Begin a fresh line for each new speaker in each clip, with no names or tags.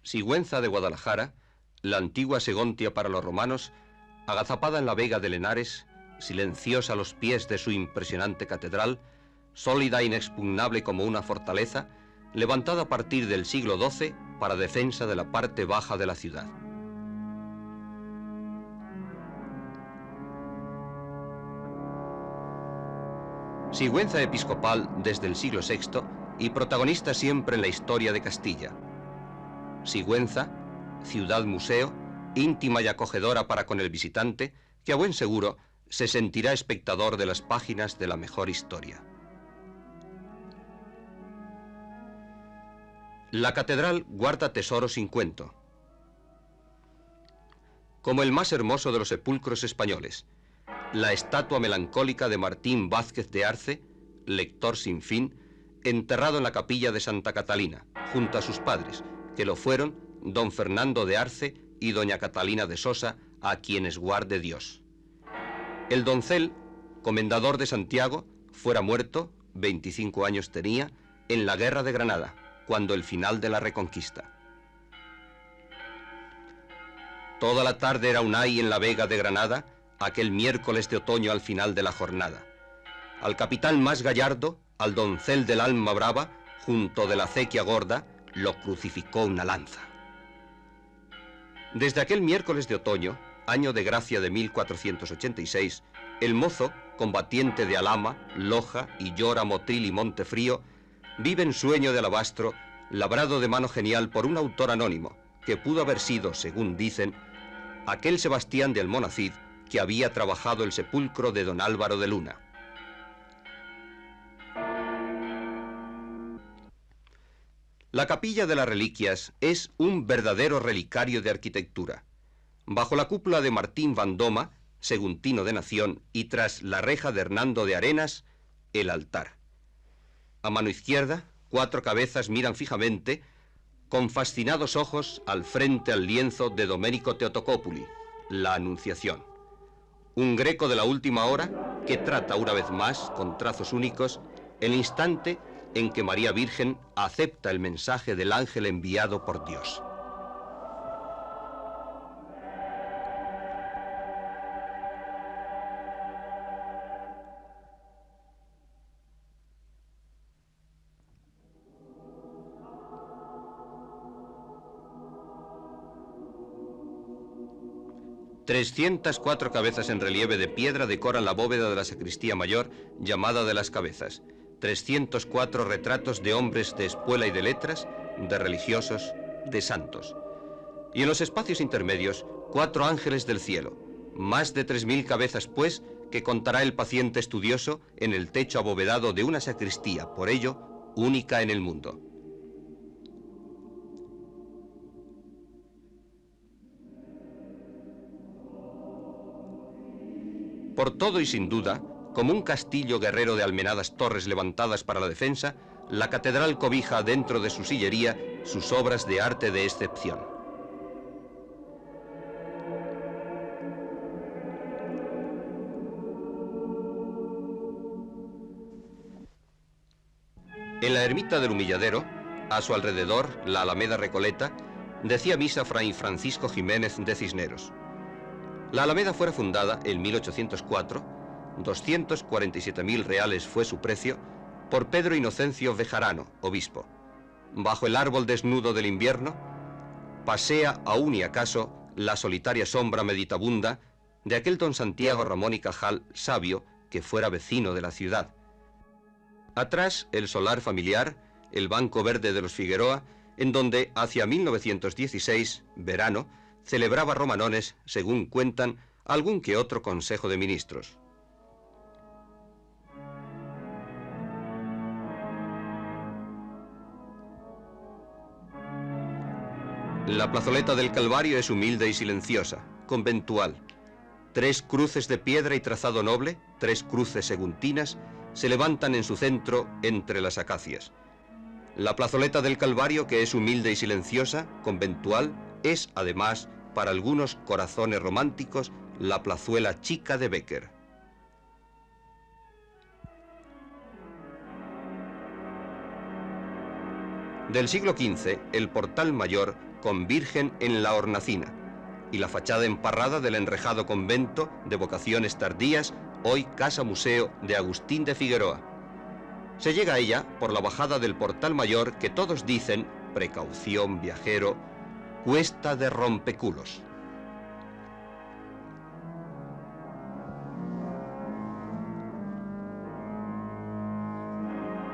Sigüenza de Guadalajara, la antigua Segontia para los romanos, agazapada en la Vega de Henares, silenciosa a los pies de su impresionante catedral, sólida e inexpugnable como una fortaleza, levantada a partir del siglo XII para defensa de la parte baja de la ciudad. Sigüenza episcopal desde el siglo VI y protagonista siempre en la historia de Castilla. Sigüenza, ciudad museo, íntima y acogedora para con el visitante, que a buen seguro se sentirá espectador de las páginas de la mejor historia. La catedral guarda tesoros sin cuento. Como el más hermoso de los sepulcros españoles, la estatua melancólica de Martín Vázquez de Arce, lector sin fin, enterrado en la capilla de Santa Catalina, junto a sus padres, que lo fueron don Fernando de Arce y doña Catalina de Sosa, a quienes guarde Dios. El doncel, comendador de Santiago, fuera muerto, 25 años tenía, en la Guerra de Granada, cuando el final de la Reconquista. Toda la tarde era un ay en la Vega de Granada, aquel miércoles de otoño al final de la jornada. Al capitán más gallardo, al doncel del alma brava, junto de la acequia gorda, lo crucificó una lanza. Desde aquel miércoles de otoño, año de gracia de 1486, el mozo, combatiente de Alhama, Loja, Illora, Motril y Montefrío, vive en sueño de alabastro, labrado de mano genial por un autor anónimo, que pudo haber sido, según dicen, aquel Sebastián de Almonacid que había trabajado el sepulcro de don Álvaro de Luna. La capilla de las reliquias es un verdadero relicario de arquitectura. Bajo la cúpula de Martín Vandoma, seguntino de nación, y tras la reja de Hernando de Arenas, el altar. A mano izquierda, 4 cabezas miran fijamente, con fascinados ojos, al frente al lienzo de Domenico Teotocópuli, la Anunciación. Un greco de la última hora que trata una vez más, con trazos únicos, el instante en que María Virgen acepta el mensaje del ángel enviado por Dios. ...304 cabezas en relieve de piedra decoran la bóveda de la sacristía mayor, llamada de las cabezas. 304 retratos de hombres de espuela y de letras, de religiosos, de santos. Y en los espacios intermedios, 4 ángeles del cielo. Más de 3000 cabezas, pues, que contará el paciente estudioso en el techo abovedado de una sacristía, por ello, única en el mundo. Por todo y sin duda, como un castillo guerrero de almenadas torres levantadas para la defensa, la catedral cobija dentro de su sillería sus obras de arte de excepción. En la ermita del Humilladero, a su alrededor, la Alameda Recoleta, decía misa Fray Francisco Jiménez de Cisneros. La Alameda fuera fundada en 1804, 247.000 reales fue su precio, por Pedro Inocencio Bejarano, obispo. Bajo el árbol desnudo del invierno, pasea aún y acaso la solitaria sombra meditabunda de aquel don Santiago Ramón y Cajal, sabio, que fuera vecino de la ciudad. Atrás, el solar familiar, el banco verde de los Figueroa, en donde, hacia 1916, verano, celebraba Romanones, según cuentan, algún que otro consejo de ministros. La plazoleta del Calvario es humilde y silenciosa, conventual. 3 cruces de piedra y trazado noble, 3 cruces seguntinas, se levantan en su centro entre las acacias. La plazoleta del Calvario, que es humilde y silenciosa, conventual, es, además, para algunos corazones románticos, la plazuela chica de Bécquer. Del siglo XV, el portal mayor con Virgen en la hornacina, y la fachada emparrada del enrejado convento de vocaciones tardías, hoy Casa Museo de Agustín de Figueroa. Se llega a ella por la bajada del portal mayor que todos dicen, precaución viajero, cuesta de rompeculos.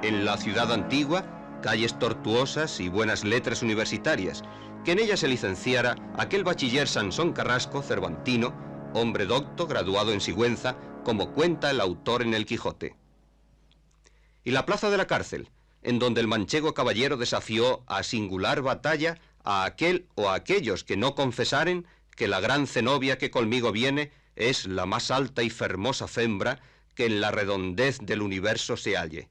En la ciudad antigua, calles tortuosas y buenas letras universitarias, que en ella se licenciara aquel bachiller Sansón Carrasco, cervantino, hombre docto, graduado en Sigüenza, como cuenta el autor en El Quijote. Y la plaza de la cárcel, en donde el manchego caballero desafió a singular batalla a aquel o a aquellos que no confesaren que la gran cenobia que conmigo viene es la más alta y fermosa fembra que en la redondez del universo se halle.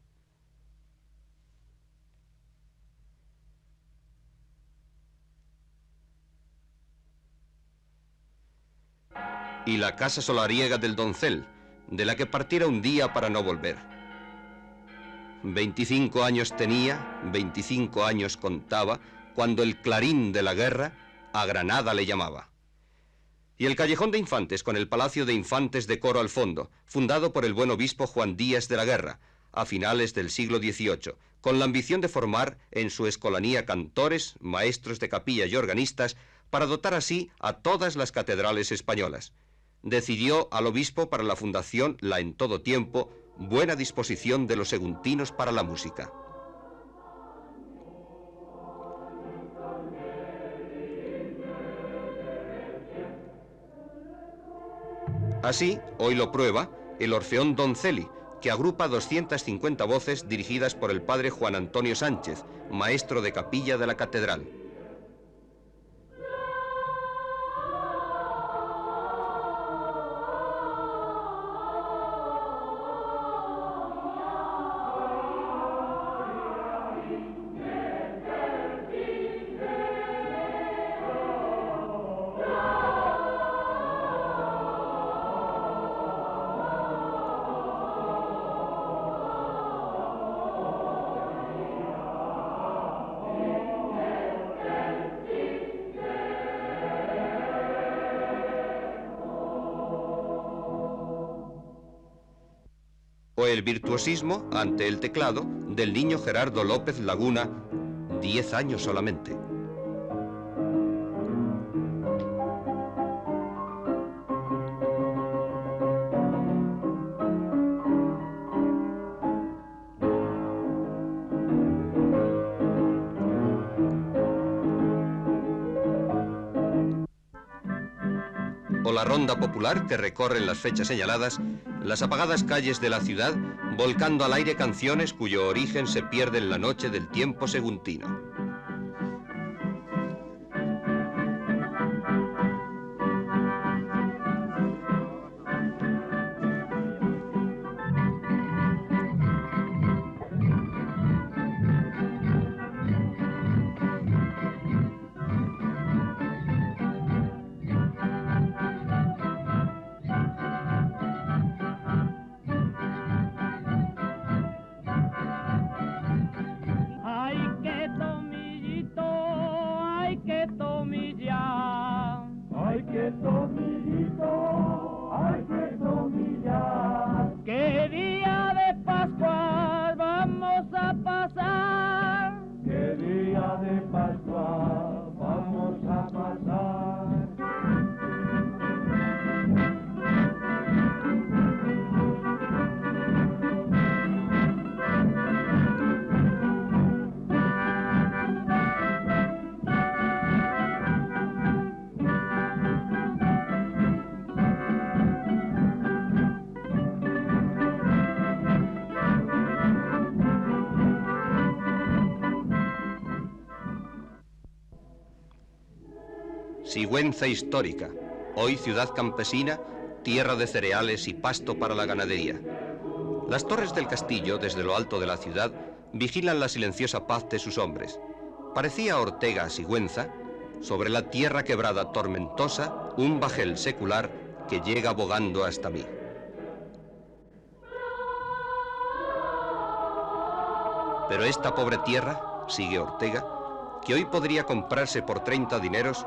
Y la casa solariega del doncel, de la que partiera un día para no volver. 25 años tenía, 25 años contaba, cuando el clarín de la guerra a Granada le llamaba. Y el callejón de Infantes, con el Palacio de Infantes de Coro al fondo, fundado por el buen obispo Juan Díaz de la Guerra, a finales del siglo XVIII, con la ambición de formar en su escolanía cantores, maestros de capilla y organistas, para dotar así a todas las catedrales españolas. Decidió al obispo para la fundación la en todo tiempo buena disposición de los seguntinos para la música. Así, hoy lo prueba el Orfeón Donceli, que agrupa 250 voces dirigidas por el padre Juan Antonio Sánchez, maestro de capilla de la catedral. O el virtuosismo ante el teclado del niño Gerardo López Laguna, 10 años solamente. O la ronda popular que recorre en las fechas señaladas las apagadas calles de la ciudad, volcando al aire canciones cuyo origen se pierde en la noche del tiempo seguntino.
¿Qué día de Pascua vamos a pasar? ¿Qué día de Pascua vamos a pasar?
Sigüenza histórica, hoy ciudad campesina, tierra de cereales y pasto para la ganadería. Las torres del castillo, desde lo alto de la ciudad, vigilan la silenciosa paz de sus hombres. Parecía Ortega a Sigüenza, sobre la tierra quebrada tormentosa, un bajel secular que llega bogando hasta mí. Pero esta pobre tierra, sigue Ortega, que hoy podría comprarse por 30 dineros,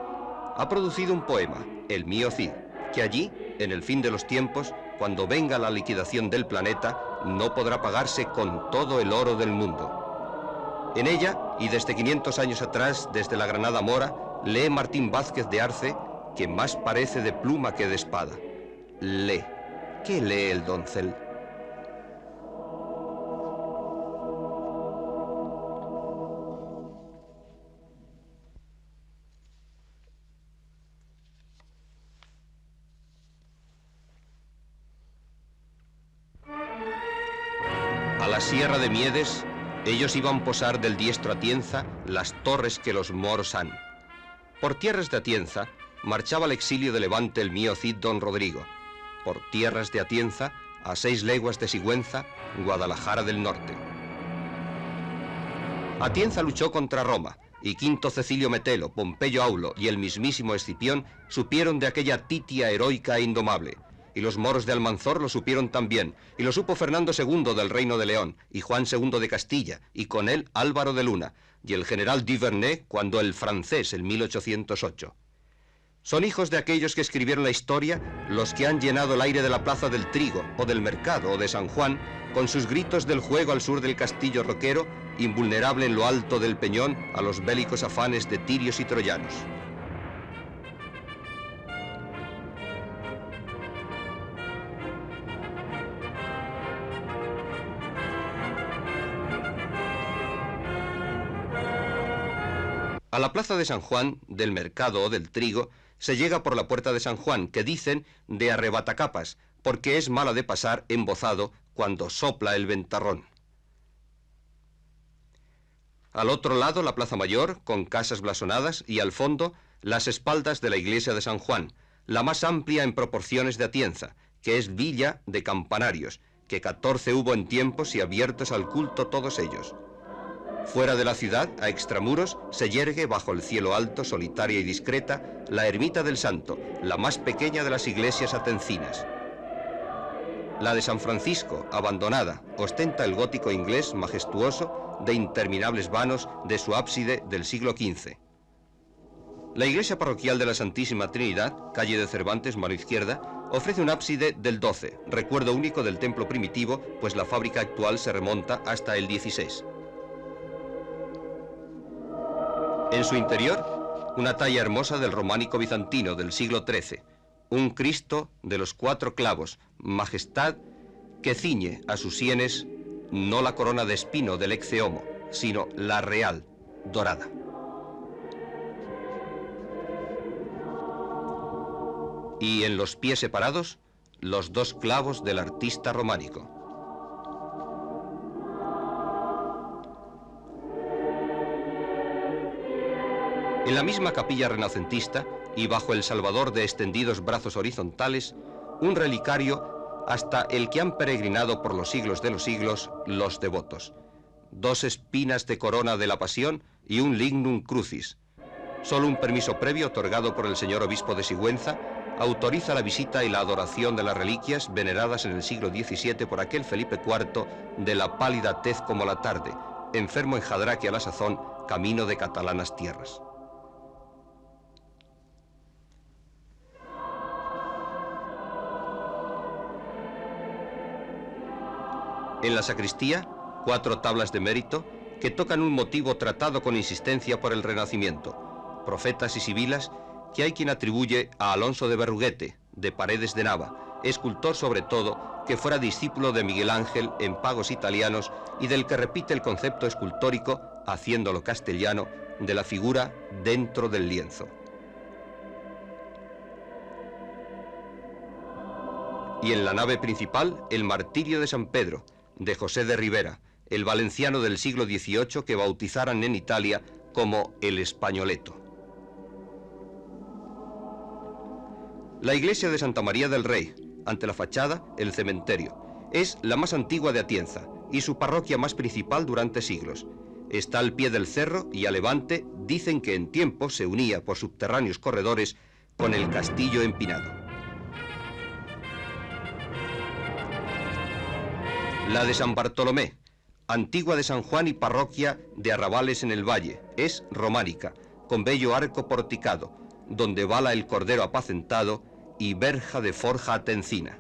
ha producido un poema, El mío Cid, que allí, en el fin de los tiempos, cuando venga la liquidación del planeta, no podrá pagarse con todo el oro del mundo. En ella, y desde 500 años atrás, desde la Granada Mora, lee Martín Vázquez de Arce, que más parece de pluma que de espada. Lee. ¿Qué lee el doncel? A la sierra de Miedes, ellos iban posar del diestro Atienza las torres que los moros han. Por tierras de Atienza marchaba al exilio de Levante el mío Cid don Rodrigo. Por tierras de Atienza, a 6 leguas de Sigüenza, Guadalajara del Norte. Atienza luchó contra Roma, y Quinto Cecilio Metelo, Pompeyo Aulo y el mismísimo Escipión supieron de aquella Titia heroica e indomable. Y los moros de Almanzor lo supieron también, y lo supo Fernando II del Reino de León, y Juan II de Castilla, y con él Álvaro de Luna, y el general Duvernay cuando el francés en 1808. Son hijos de aquellos que escribieron la historia los que han llenado el aire de la Plaza del Trigo, o del Mercado, o de San Juan, con sus gritos del juego al sur del castillo roquero, invulnerable en lo alto del peñón a los bélicos afanes de tirios y troyanos. A la plaza de San Juan, del Mercado o del Trigo, se llega por la puerta de San Juan, que dicen de arrebatacapas, porque es mala de pasar embozado cuando sopla el ventarrón. Al otro lado la Plaza Mayor, con casas blasonadas, y al fondo las espaldas de la iglesia de San Juan, la más amplia en proporciones de Atienza, que es villa de campanarios, que 14 hubo en tiempos y abiertos al culto todos ellos. Fuera de la ciudad, a extramuros, se yergue bajo el cielo alto, solitaria y discreta, la ermita del Santo, la más pequeña de las iglesias atencinas. La de San Francisco, abandonada, ostenta el gótico inglés majestuoso de interminables vanos de su ábside del siglo XV. La iglesia parroquial de la Santísima Trinidad, calle de Cervantes, mano izquierda, ofrece un ábside del XII, recuerdo único del templo primitivo, pues la fábrica actual se remonta hasta el XVI. En su interior, una talla hermosa del románico bizantino del siglo XIII, un Cristo de los 4 clavos, majestad, que ciñe a sus sienes no la corona de espino del exceomo, sino la real, dorada. Y en los pies separados, los 2 clavos del artista románico. En la misma capilla renacentista, y bajo el Salvador de extendidos brazos horizontales, un relicario hasta el que han peregrinado por los siglos de los siglos los devotos. 2 espinas de corona de la Pasión y un lignum crucis. Solo un permiso previo otorgado por el señor obispo de Sigüenza autoriza la visita y la adoración de las reliquias veneradas en el siglo XVII por aquel Felipe IV de la pálida tez como la tarde, enfermo en Jadraque a la sazón, camino de catalanas tierras. En la sacristía, 4 tablas de mérito que tocan un motivo tratado con insistencia por el Renacimiento, profetas y sibilas, que hay quien atribuye a Alonso de Berruguete, de Paredes de Nava, escultor sobre todo, que fuera discípulo de Miguel Ángel en pagos italianos y del que repite el concepto escultórico, haciéndolo castellano, de la figura dentro del lienzo. Y en la nave principal, el martirio de San Pedro, de José de Rivera, el valenciano del siglo XVIII que bautizaran en Italia como el Españoleto. La iglesia de Santa María del Rey, ante la fachada, el cementerio, es la más antigua de Atienza y su parroquia más principal durante siglos. Está al pie del cerro y a levante dicen que en tiempo se unía por subterráneos corredores con el castillo empinado. La de San Bartolomé, antigua de San Juan y parroquia de Arrabales en el Valle, es románica, con bello arco porticado, donde bala el cordero apacentado y verja de forja atencina.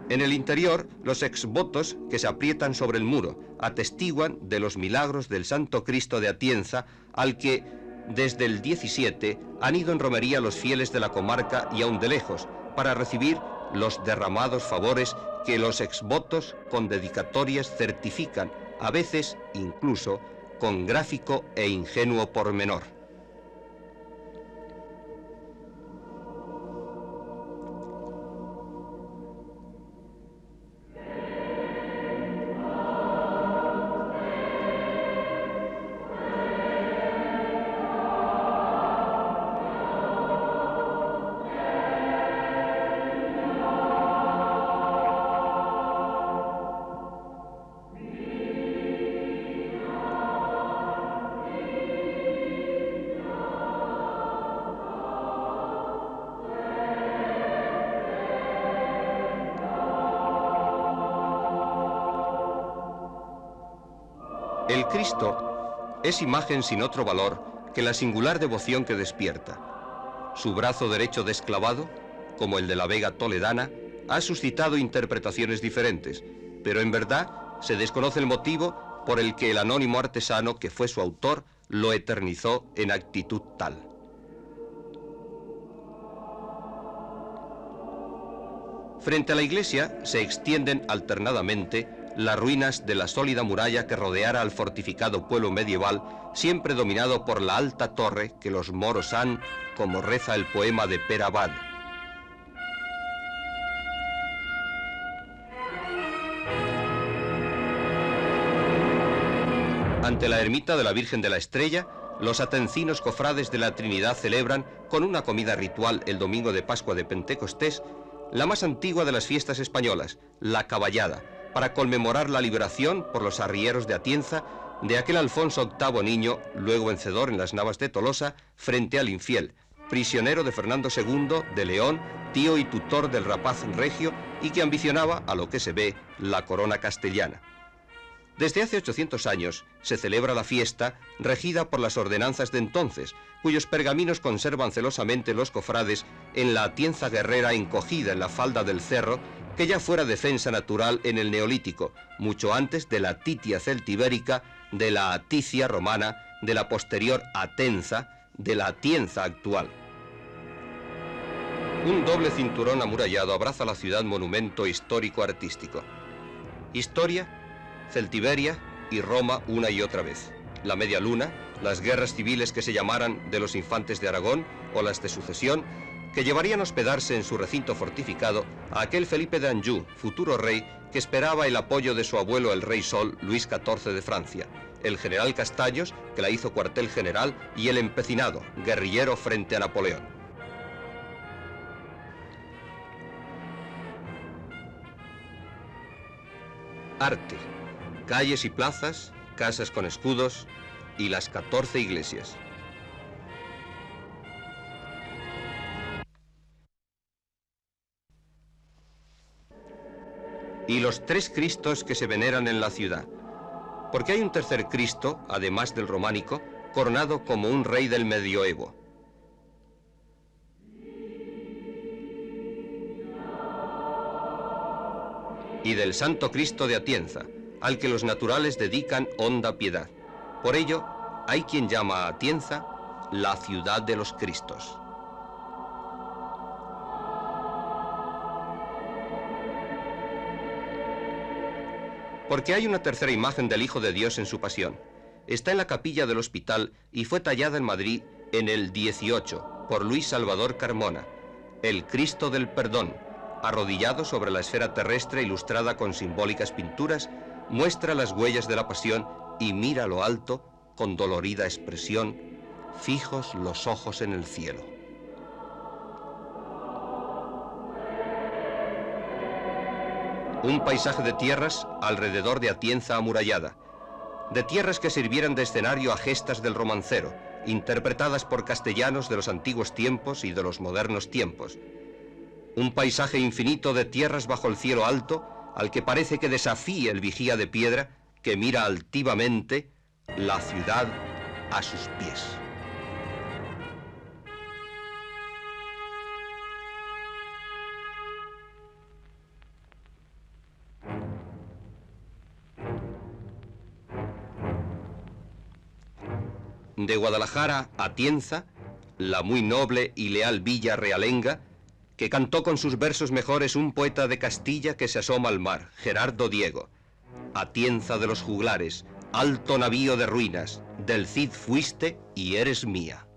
En el interior, los exvotos que se aprietan sobre el muro atestiguan de los milagros del Santo Cristo de Atienza, al que, desde el 17, han ido en romería los fieles de la comarca y aun de lejos, para recibir los derramados favores que los exvotos con dedicatorias certifican, a veces incluso con gráfico e ingenuo pormenor. El Cristo es imagen sin otro valor que la singular devoción que despierta. Su brazo derecho desclavado, como el de la Vega toledana, ha suscitado interpretaciones diferentes, pero en verdad se desconoce el motivo por el que el anónimo artesano que fue su autor lo eternizó en actitud tal. Frente a la iglesia se extienden alternadamente las ruinas de la sólida muralla que rodeara al fortificado pueblo medieval, siempre dominado por la alta torre que los moros han, como reza el poema de Per Abad. Ante la ermita de la Virgen de la Estrella, los atencinos cofrades de la Trinidad celebran, con una comida ritual el domingo de Pascua de Pentecostés, la más antigua de las fiestas españolas, la caballada, para conmemorar la liberación por los arrieros de Atienza de aquel Alfonso VIII niño, luego vencedor en las Navas de Tolosa, frente al infiel, prisionero de Fernando II de León, tío y tutor del rapaz regio, y que ambicionaba, a lo que se ve, la corona castellana. Desde hace 800 años se celebra la fiesta regida por las ordenanzas de entonces, cuyos pergaminos conservan celosamente los cofrades en la Atienza guerrera encogida en la falda del cerro, que ya fuera defensa natural en el Neolítico, mucho antes de la Titia celtibérica, de la Aticia romana, de la posterior Atenza, de la Atienza actual. Un doble cinturón amurallado abraza la ciudad monumento histórico-artístico. Historia, Celtiberia y Roma una y otra vez. La Media Luna, las guerras civiles que se llamaran de los infantes de Aragón o las de sucesión, que llevarían a hospedarse en su recinto fortificado a aquel Felipe de Anjou, futuro rey, que esperaba el apoyo de su abuelo el rey Sol, Luis XIV de Francia, el general Castaños, que la hizo cuartel general, y el empecinado, guerrillero frente a Napoleón. Arte, calles y plazas, casas con escudos y las 14 iglesias. Y los 3 Cristos que se veneran en la ciudad, porque hay un tercer Cristo, además del románico, coronado como un rey del medioevo. Y del Santo Cristo de Atienza, al que los naturales dedican honda piedad. Por ello, hay quien llama a Atienza la ciudad de los Cristos. Porque hay una tercera imagen del Hijo de Dios en su pasión. Está en la capilla del hospital y fue tallada en Madrid en el 18 por Luis Salvador Carmona, el Cristo del Perdón, arrodillado sobre la esfera terrestre ilustrada con simbólicas pinturas, muestra las huellas de la pasión y mira a lo alto con dolorida expresión, fijos los ojos en el cielo. Un paisaje de tierras alrededor de Atienza amurallada, de tierras que sirvieran de escenario a gestas del romancero, interpretadas por castellanos de los antiguos tiempos y de los modernos tiempos. Un paisaje infinito de tierras bajo el cielo alto, al que parece que desafía el vigía de piedra que mira altivamente la ciudad a sus pies. De Guadalajara a Atienza, la muy noble y leal villa realenga, que cantó con sus versos mejores un poeta de Castilla que se asoma al mar, Gerardo Diego. Atienza de los juglares, alto navío de ruinas, del Cid fuiste y eres mía.